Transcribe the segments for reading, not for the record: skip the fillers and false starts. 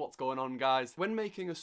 What's going on, guys? When making a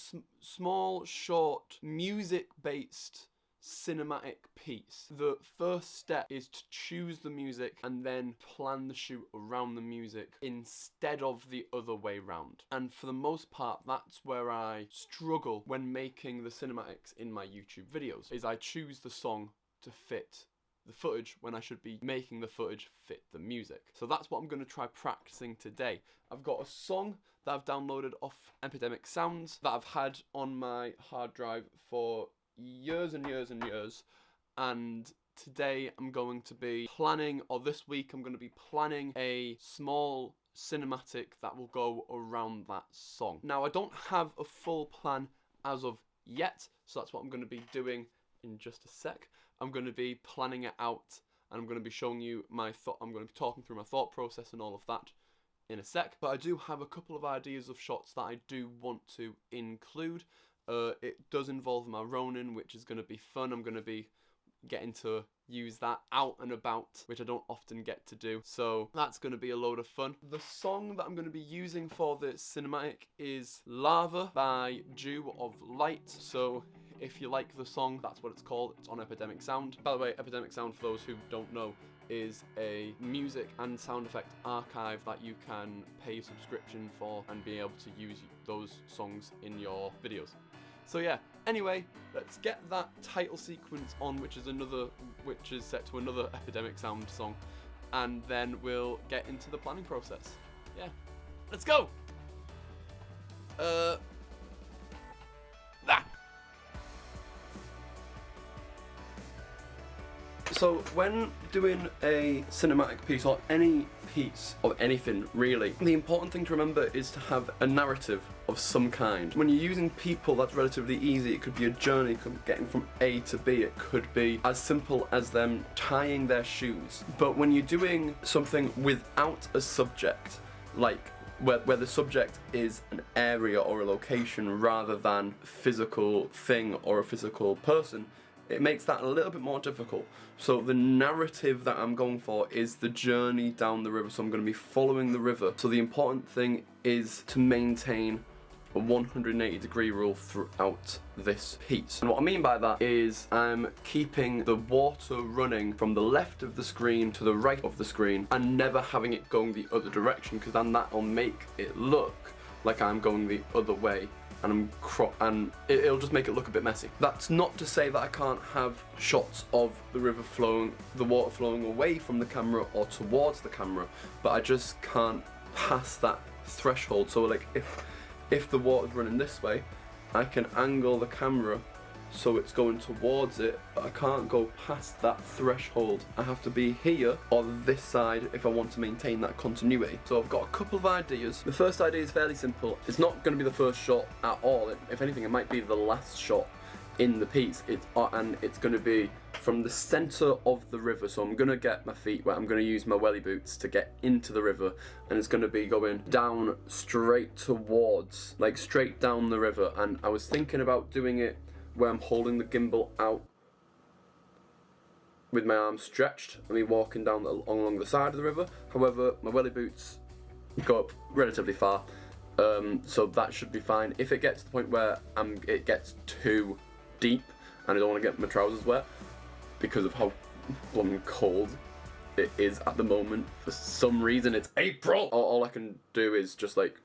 small, short, music-based cinematic piece, the first step is to choose the music and then plan the shoot around the music instead of the other way round. And for the most part, that's where I struggle when making the cinematics in my YouTube videos, is I choose the song to fit the footage when I should be making the footage fit the music. So that's what I'm going to try practicing today. I've got a song that I've downloaded off Epidemic Sounds that I've had on my hard drive for years and years and years, and today I'm going to be planning, or this week I'm going to be planning a small cinematic that will go around that song. Now, I don't have a full plan as of yet, so that's what I'm going to be doing in just a sec. I'm going to be planning it out, and I'm going to be showing you my thought. I'm going to be talking through my thought process and all of that in a sec. But I do have a couple of ideas of shots that I do want to include. It does involve my Ronin, which is going to be fun. I'm going to be getting to use that out and about, which I don't often get to do. So that's going to be a load of fun. The song that I'm going to be using for the cinematic is Lava by Dew of Light. So if you like the song, that's what it's called. It's on Epidemic Sound. By the way, Epidemic Sound, for those who don't know, is a music and sound effect archive that you can pay a subscription for and be able to use those songs in your videos. So yeah, anyway, let's get that title sequence on, which is set to another Epidemic Sound song, and then we'll get into the planning process. Yeah, let's go! So when doing a cinematic piece, or any piece of anything really, the important thing to remember is to have a narrative of some kind. When you're using people, that's relatively easy. It could be a journey, getting from A to B. It could be as simple as them tying their shoes. But when you're doing something without a subject, like where the subject is an area or a location rather than a physical thing or a physical person, it makes that a little bit more difficult. So the narrative that I'm going for is the journey down the river. So I'm going to be following the river. So the important thing is to maintain a 180-degree rule throughout this piece. And what I mean by that is I'm keeping the water running from the left of the screen to the right of the screen and never having it going the other direction, because then that'll make it look like I'm going the other way. And it'll just make it look a bit messy. That's not to say that I can't have shots of the river flowing, the water flowing away from the camera or towards the camera, but I just can't pass that threshold. So like if the water's running this way, I can angle the camera so it's going towards it, but I can't go past that threshold. I have to be here or this side if I want to maintain that continuity. So I've got a couple of ideas. The first idea is fairly simple. It's not going to be the first shot at all. If anything, it might be the last shot in the piece. And it's going to be from the center of the river. So I'm going to get my feet wet. I'm going to use my welly boots to get into the river, and it's going to be going down straight towards, like straight down the river. And I was thinking about doing it where I'm holding the gimbal out with my arms stretched and me walking down along the side of the river. However, my welly boots go up relatively far, so that should be fine. If it gets to the point where it gets too deep and I don't want to get my trousers wet because of how cold it is at the moment, for some reason it's April, all I can do is just like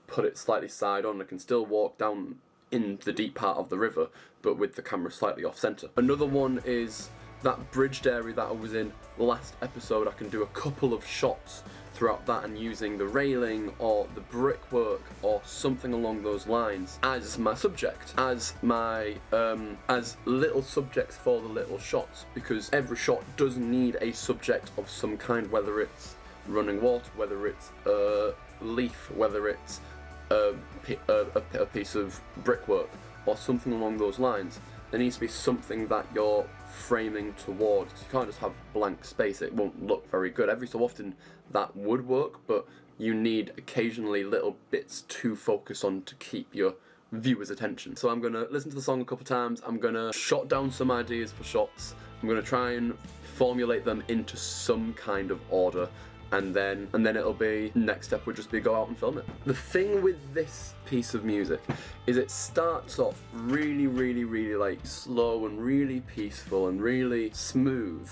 put it slightly side on. I can still walk down in the deep part of the river, but with the camera slightly off center. Another one is that bridged area that I was in last episode. I can do a couple of shots throughout that and using the railing or the brickwork or something along those lines as my subject, as my as little subjects for the little shots, because every shot does need a subject of some kind, whether it's running water, whether it's a leaf, whether it's a piece of brickwork or something along those lines. There needs to be something that you're framing towards. You can't just have blank space. It won't look very good. Every so often that would work, but you need occasionally little bits to focus on to keep your viewer's attention. So I'm going to listen to the song a couple times. I'm going to jot down some ideas for shots. I'm going to try and formulate them into some kind of order, and then it'll be, next step would just be go out and film it. The thing with this piece of music is it starts off really like slow and really peaceful and really smooth,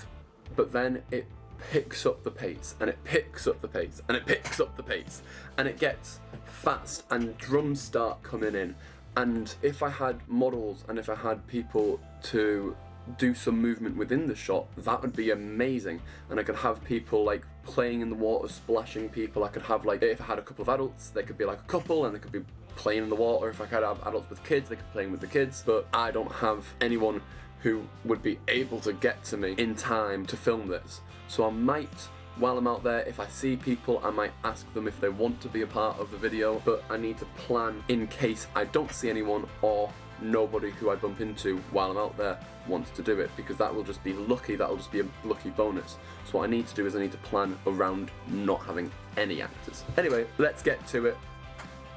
but then it picks up the pace, and it picks up the pace, and it picks up the pace, and it gets fast, and drums start coming in. And if I had models and if I had people to do some movement within the shot, that would be amazing. And I could have people like playing in the water, splashing people. I could have, like, if I had a couple of adults, they could be like a couple and they could be playing in the water. If I could have adults with kids, they could be playing with the kids. But I don't have anyone who would be able to get to me in time to film this. So I might, while I'm out there, if I see people, I might ask them if they want to be a part of the video, but I need to plan in case I don't see anyone or nobody who I bump into while I'm out there wants to do it, because that will just be lucky, that'll just be a lucky bonus. So what I need to do is I need to plan around not having any actors. Anyway, let's get to it.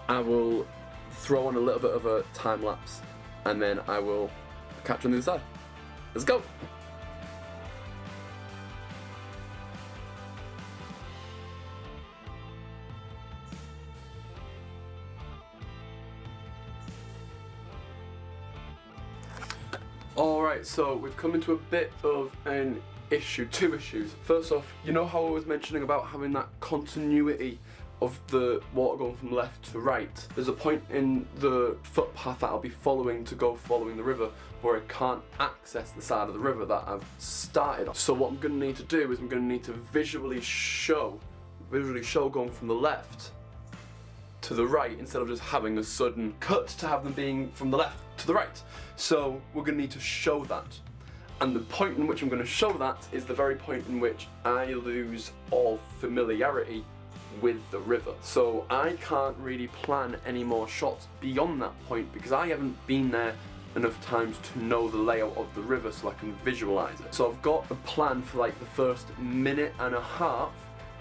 I will throw on a little bit of a time lapse and then I will catch you on the other side. Let's go! Alright, so we've come into a bit of an issue, two issues. First off, you know how I was mentioning about having that continuity of the water going from left to right? There's a point in the footpath that I'll be following to go following the river where I can't access the side of the river that I've started on. So what I'm going to need to do is I'm going to need to visually show going from the left to the right instead of just having a sudden cut to have them being from the left to the right. So we're going to need to show that. And the point in which I'm going to show that is the very point in which I lose all familiarity with the river. So I can't really plan any more shots beyond that point because I haven't been there enough times to know the layout of the river so I can visualize it. So I've got a plan for like the first minute and a half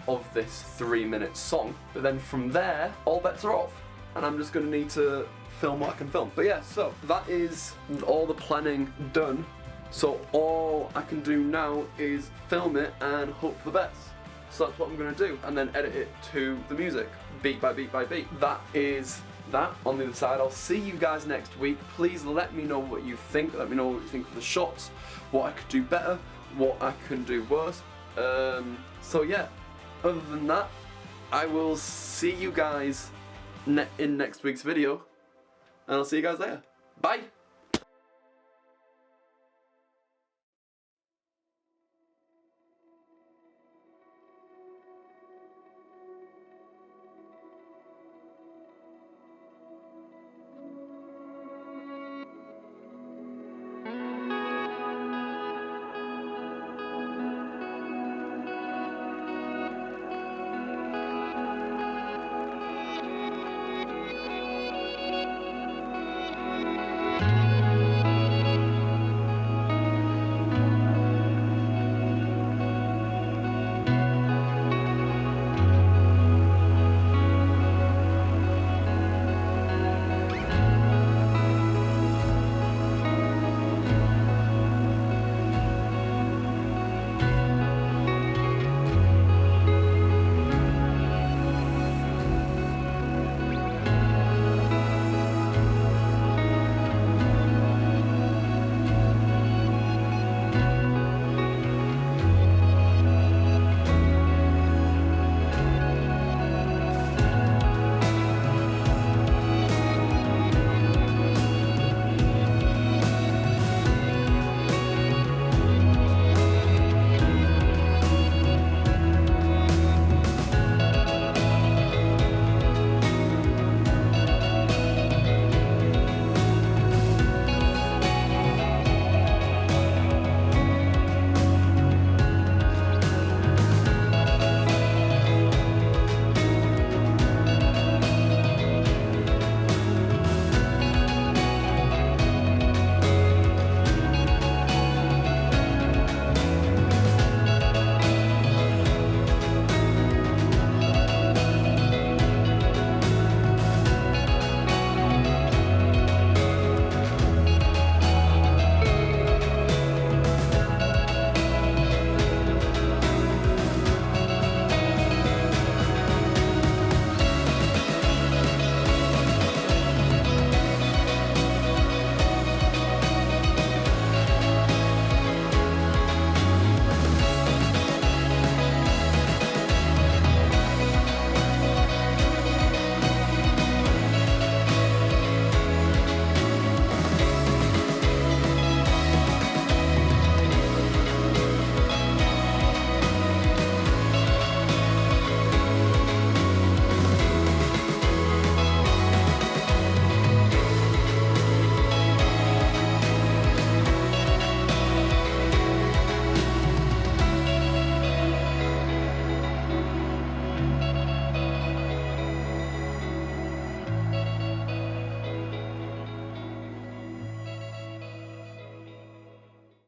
of this 3-minute song, but then from there all bets are off and I'm just going to need to film what I can film. But yeah, so that is all the planning done. So all I can do now is film it and hope for the best. So that's what I'm going to do, and then edit it to the music, beat by beat by beat. That is that on the other side. I'll see you guys next week. Please let me know what you think. Let me know what you think of the shots, what I could do better, what I can do worse. So yeah, other than that, I will see you guys in next week's video, and I'll see you guys later. Bye!